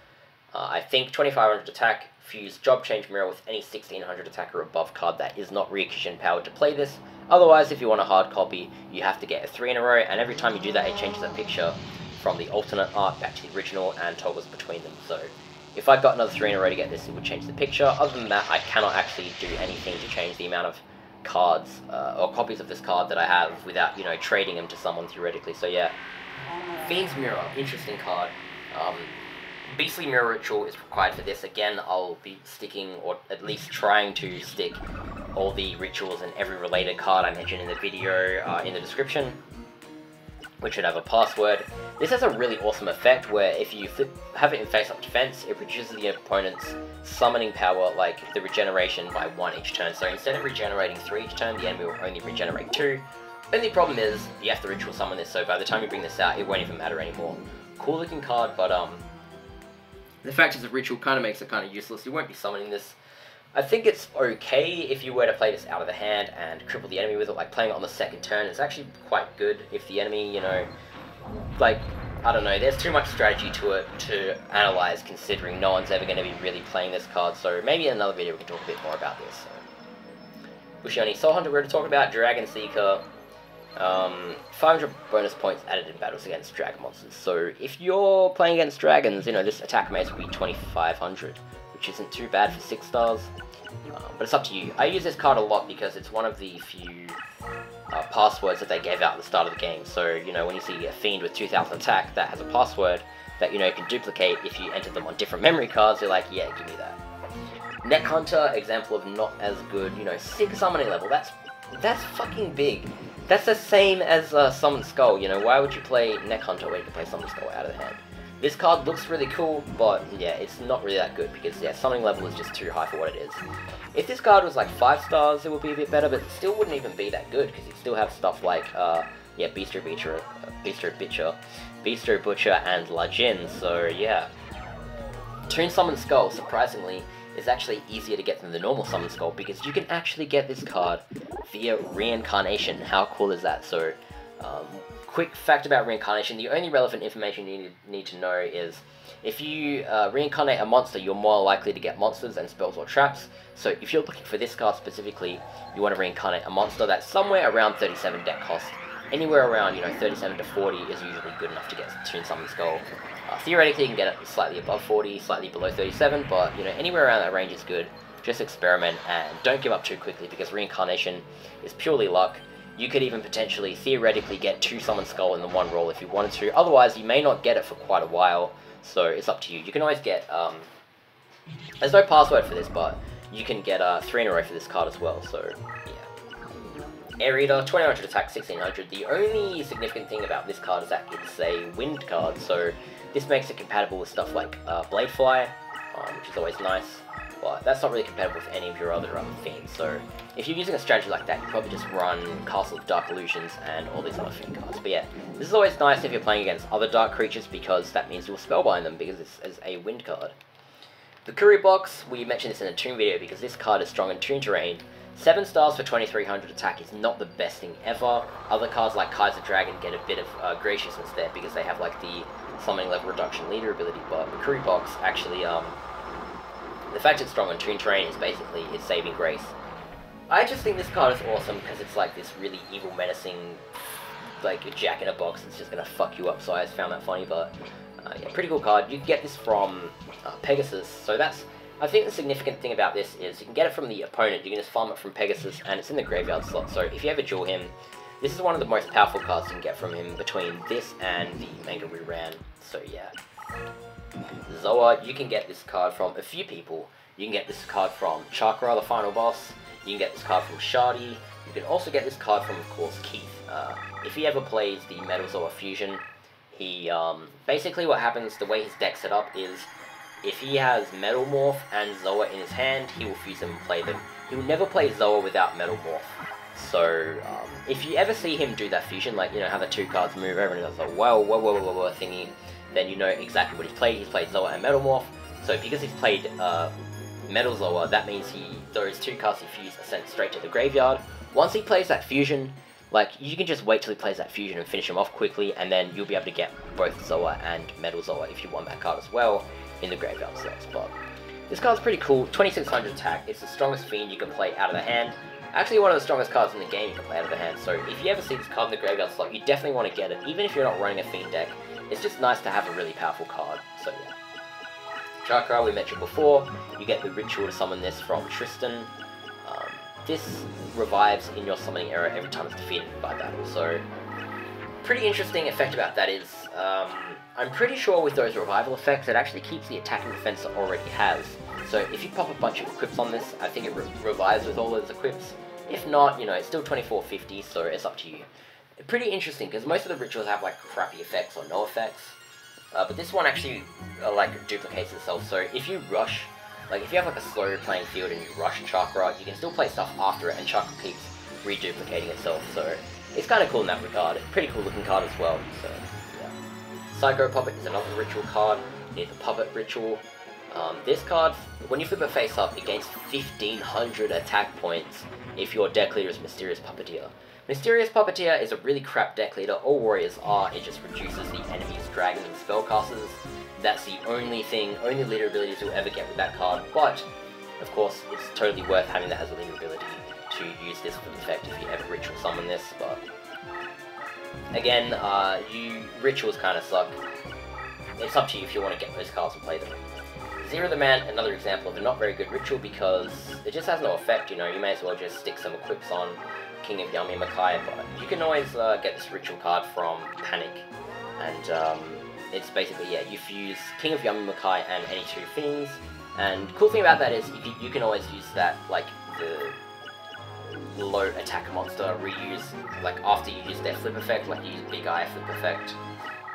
I think 2500 attack, fuse Job Change Mirror with any 1600 attack or above card that is not Ryu-Kishin powered to play this. Otherwise, if you want a hard copy, you have to get a 3 in a row, and every time you do that, it changes a picture from the alternate art back to the original and toggles between them. So if I got another 3 in a row to get this, it would change the picture. Other than that, I cannot actually do anything to change the amount of cards or copies of this card that I have without, you know, trading them to someone theoretically. So yeah, Fiends Mirror, interesting card. Beastly Mirror Ritual is required for this. Again, I'll be sticking, or at least trying to stick, all the rituals and every related card I mentioned in the video in the description, which should have a password. This has a really awesome effect where if you have it in face-up defense, it reduces the opponent's summoning power, like the regeneration, by 1 each turn. So instead of regenerating 3 each turn, the enemy will only regenerate 2. Only problem is, you have to ritual summon this, so by the time you bring this out, it won't even matter anymore. Cool looking card, but the fact is the ritual kind of makes it kind of useless. You won't be summoning this. I think it's okay if you were to play this out of the hand and cripple the enemy with it, like playing it on the second turn. It's actually quite good if the enemy, you know, like, I don't know, there's too much strategy to it to analyze, considering no one's ever going to be really playing this card, so maybe in another video we can talk a bit more about this. Bushioni Soul Hunter we're to talk about, Dragon Seeker, 500 bonus points added in battles against dragon monsters. So if you're playing against dragons, you know, this attack mace will be 2500, which isn't too bad for 6 stars, but it's up to you. I use this card a lot because it's one of the few passwords that they gave out at the start of the game. So, you know, when you see a Fiend with 2000 attack that has a password that, you know, you can duplicate if you enter them on different memory cards, you're like, yeah, give me that. Neck Hunter, example of not as good, you know, 6 summoning level, that's fucking big. That's the same as Summon Skull, you know, why would you play Neck Hunter when you can play Summon Skull out of the hand? This card looks really cool, but yeah, it's not really that good because, yeah, summoning level is just too high for what it is. If this card was like 5 stars, it would be a bit better, but it still wouldn't even be that good because you still have stuff like, yeah, Beaster Butcher, and Madjinn, so yeah. Toon Summon Skull, surprisingly, is actually easier to get than the normal Summon Skull because you can actually get this card via reincarnation. How cool is that? So, quick fact about reincarnation, the only relevant information you need to know is if you reincarnate a monster, you're more likely to get monsters and spells or traps. So if you're looking for this card specifically, you want to reincarnate a monster that's somewhere around 37 deck cost. anywhere around, you know, 37 to 40 is usually good enough to get Toon Summon Skull. Theoretically, you can get it slightly above 40, slightly below 37, but, you know, anywhere around that range is good. Just experiment, and don't give up too quickly, because Reincarnation is purely luck. You could even potentially, theoretically, get 2 Summon Skull in the one roll if you wanted to. Otherwise, you may not get it for quite a while, so it's up to you. You can always get, there's no password for this, but you can get 3 in a row for this card as well, so yeah. Air Eater, 2900 attack, 1600. The only significant thing about this card is that it's a wind card, so this makes it compatible with stuff like Blade Fly, which is always nice. But that's not really compatible with any of your other Fiends, so if you're using a strategy like that, you probably just run Castle of Dark Illusions and all these other Fiend cards. But yeah, this is always nice if you're playing against other dark creatures, because that means you'll spellbind them, because it's as a wind card. The Kuriboh, we mentioned this in a Toon video, because this card is strong in Toon terrain. 7 stars for 2300 attack is not the best thing ever. Other cards like Kaiser Dragon get a bit of graciousness there, because they have like the summoning level reduction leader ability, but the Kuriboh actually, the fact it's strong on Toon terrain is basically its saving grace. I just think this card is awesome because it's like this really evil, menacing, like a jack-in-a-box that's just gonna fuck you up, so I just found that funny, but yeah, pretty cool card. You can get this from Pegasus, so that's, I think the significant thing about this is you can get it from the opponent, you can just farm it from Pegasus, and it's in the graveyard slot, so if you ever duel him, this is one of the most powerful cards you can get from him between this and the Manga Reran, so yeah. Zoa, you can get this card from a few people. You can get this card from Chakra, the final boss. You can get this card from Shardy. You can also get this card from, of course, Keith. If he ever plays the Metal Zoa Fusion, he, basically what happens, the way his deck's set up is, if he has Metal Morph and Zoa in his hand, he will fuse them and play them. He will never play Zoa without Metal Morph. So, if you ever see him do that fusion, like, you know, how the 2 cards move over and it does a whoa thingy, then you know exactly what he's played. He's played Zoa and Metal Morph. So because he's played Metal Zoa, that means those 2 cards he fused are sent straight to the graveyard. Once he plays that fusion, like, you can just wait till he plays that fusion and finish him off quickly, and then you'll be able to get both Zoa and Metal Zoa if you want that card as well in the graveyard slots. But this card's pretty cool. 2600 attack. It's the strongest Fiend you can play out of the hand. Actually, one of the strongest cards in the game you can play out of the hand. So if you ever see this card in the graveyard slot, you definitely want to get it, even if you're not running a Fiend deck. It's just nice to have a really powerful card, so yeah. Chakra, we mentioned before, you get the ritual to summon this from Tristan. This revives in your summoning area every time it's defeated by battle, so pretty interesting effect about that is, I'm pretty sure with those revival effects, it actually keeps the attack and defense it already has. So if you pop a bunch of equips on this, I think it revives with all those equips. If not, you know, it's still 2450, so it's up to you. Pretty interesting, because most of the rituals have like crappy effects or no effects, but this one actually like duplicates itself. So if you rush, like if you have like a slow playing field and you rush Chakra, you can still play stuff after it, and Chakra keeps reduplicating itself. So it's kind of cool in that regard. It's a pretty cool looking card as well. So yeah, Psycho Puppet is another ritual card. You need the Puppet ritual. This card, when you flip it face up, it gains 1500 attack points if your deck leader is Mysterious Puppeteer. Mysterious Puppeteer is a really crap deck leader. All warriors are. It just reduces the enemy's dragons and spellcasters. That's the only leader abilities you'll ever get with that card. But, of course, it's totally worth having that as a leader ability to use this for effect if you ever ritual summon this. But again, rituals kind of suck. It's up to you if you want to get those cards and play them. Zero the Man, another example of a not very good ritual because it just has no effect. You know, you may as well just stick some equips on King of Yamimakai, but you can always get this ritual card from Panic, and it's basically, yeah, you fuse King of Yamimakai and any 2 Fiends, and the cool thing about that is you can always use that, like, the low attack monster reuse, like, after you use their flip effect, like you use Big Eye flip effect,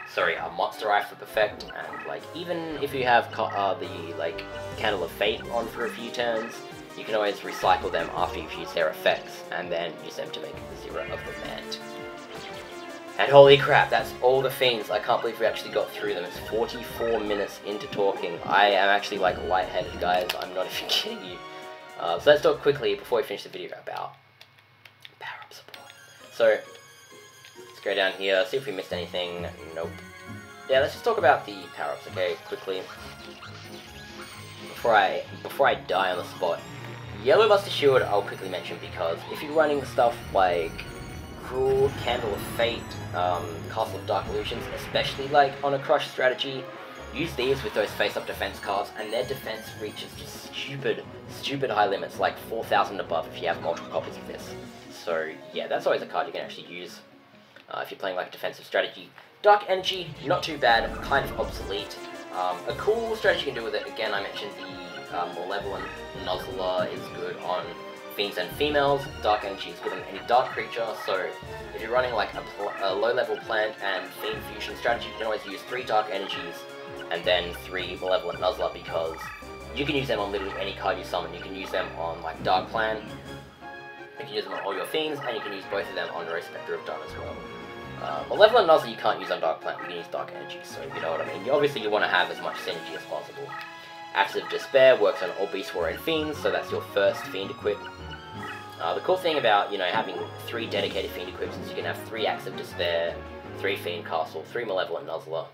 sorry, a Monster Eye flip effect, and, like, even if you have the, like, Candle of Fate on for a few turns, you can always recycle them after you've used their effects, and then use them to make the Zero of the Land. And holy crap, that's all the Fiends. I can't believe we actually got through them. It's 44 minutes into talking. I am actually, like, lightheaded, guys. I'm not even kidding you. So let's talk quickly, before we finish the video, about power-up support. So, let's go down here, see if we missed anything. Nope. Yeah, let's just talk about the power-ups, okay, quickly. Before I die on the spot. Yellow Buster Shield I'll quickly mention because if you're running stuff like overall, Candle of Fate, Castle of Dark Illusions, especially like on a crush strategy, use these with those face-up defense cards, and their defense reaches just stupid high limits, like 4,000 above if you have multiple copies of this. So yeah, that's always a card you can actually use if you're playing like a defensive strategy. Dark Energy, not too bad, kind of obsolete. A cool strategy you can do with it, again, I mentioned the Malevolent Nuzzler is good on Fiends and females. Dark Energy is good on any dark creature, so if you're running like a low-level plant and Fiend Fusion strategy, you can always use 3 Dark Energies and then 3 Malevolent Nuzzler, because you can use them on literally any card you summon. You can use them on like Dark Plan, you can use them on all your Fiends, and you can use both of them on Spectre of Dawn as well. Malevolent Nuzzler you can't use on Dark Plan, you can use Dark Energy, so you know what I mean. Obviously you want to have as much synergy as possible. Acts of Despair works on all Beast Warrior and Fiends, so that's your first Fiend equip. The cool thing about, you know, having 3 dedicated Fiend equips is you can have 3 Acts of Despair, 3 Fiend Castle, 3 Malevolent Nuzzler.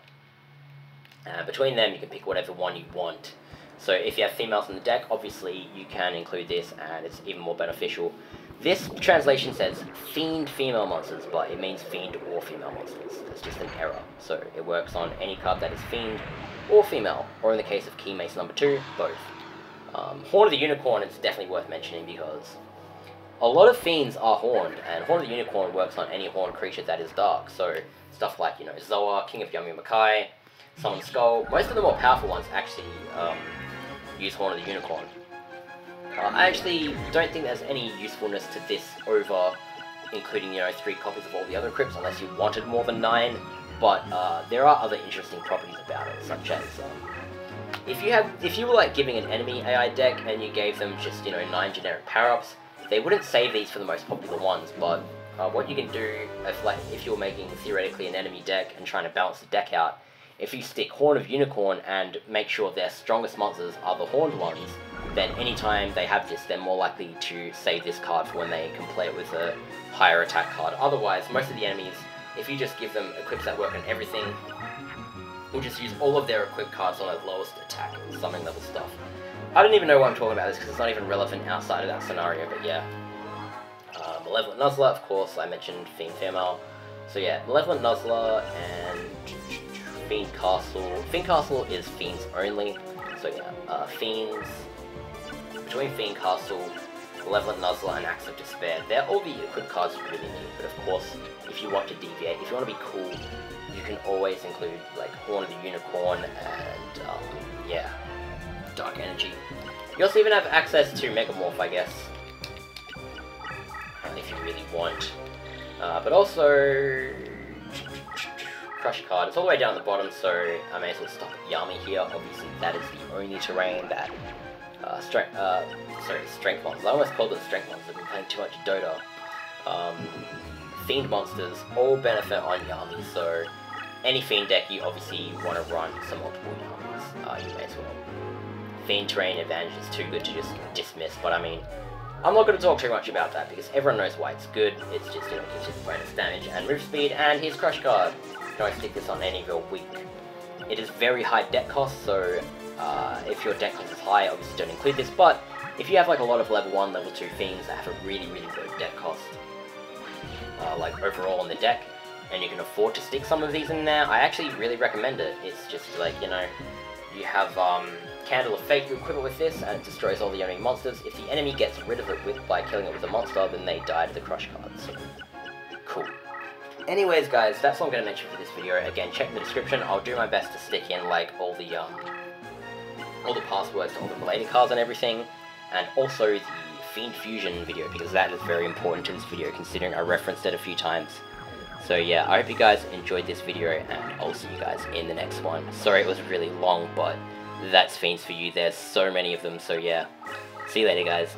Between them you can pick whatever one you want. So if you have females in the deck, obviously you can include this and it's even more beneficial. This translation says Fiend female monsters, but it means Fiend or female monsters. That's just an error. So it works on any card that is Fiend or female, or in the case of Keymace number 2, both. Horn of the Unicorn is definitely worth mentioning because a lot of Fiends are horned, and Horn of the Unicorn works on any horned creature that is dark. So stuff like, you know, Zoa, King of Yamimakai, Summon Skull. Most of the more powerful ones actually use Horn of the Unicorn. I actually don't think there's any usefulness to this over including, you know, 3 copies of all the other crypts, unless you wanted more than 9, but there are other interesting properties about it, such as, if you were like giving an enemy AI deck and you gave them just, you know, 9 generic power-ups, they wouldn't save these for the most popular ones, but what you can do, if you're making theoretically an enemy deck and trying to balance the deck out, if you stick Horn of Unicorn and make sure their strongest monsters are the horned ones, then anytime they have this, they're more likely to save this card for when they can play it with a higher attack card. Otherwise, most of the enemies, if you just give them equips that work on everything, will just use all of their equipped cards on their lowest attack and summoning level stuff. I don't even know why I'm talking about this, because it's not even relevant outside of that scenario, but yeah. Malevolent Nuzzler, of course, I mentioned Fiend Female. So yeah, Malevolent Nuzzler and Fiend Castle. Fiend Castle is Fiends only, so yeah, Fiends. Between Fiend Castle, Malevolent Nuzzler, and Acts of Despair, they're all the equipped cards you really need, but of course, if you want to deviate, if you want to be cool, you can always include, like, Horn of the Unicorn and, yeah, Dark Energy. You also even have access to Megamorph, I guess, if you really want, but also Crush card. It's all the way down at the bottom, so I may as well stop at Yami here. Obviously, that is the only terrain that Strength monsters. I almost called them Strength monsters. I've been playing too much Dota. Fiend monsters all benefit on Yami, so any Fiend deck you obviously want to run some multiple Yamis. You may as well. Fiend terrain advantage is too good to just dismiss, but I mean, I'm not going to talk too much about that because everyone knows why it's good. It's just, you know, gives you the bonus damage and move speed, and here's Crush card. You can always stick this on any real weak. It is very high deck cost, so if your deck cost is high, obviously don't include this, but if you have like a lot of level 1, level 2 Fiends that have a really low deck cost, like overall on the deck, and you can afford to stick some of these in there, I actually really recommend it. It's just like, you know, you have Candle of Fate, you equip it with this, and it destroys all the enemy monsters. If the enemy gets rid of it by killing it with a monster, then they die to the Crush card, so cool. Anyways guys, that's all I'm going to mention for this video. Again, check the description. I'll do my best to stick in like all the passwords to all the related cards and everything, and also the Fiend Fusion video, because that is very important to this video considering I referenced it a few times. So yeah, I hope you guys enjoyed this video, and I'll see you guys in the next one. Sorry it was really long, but that's Fiends for you. There's so many of them, so yeah. See you later guys.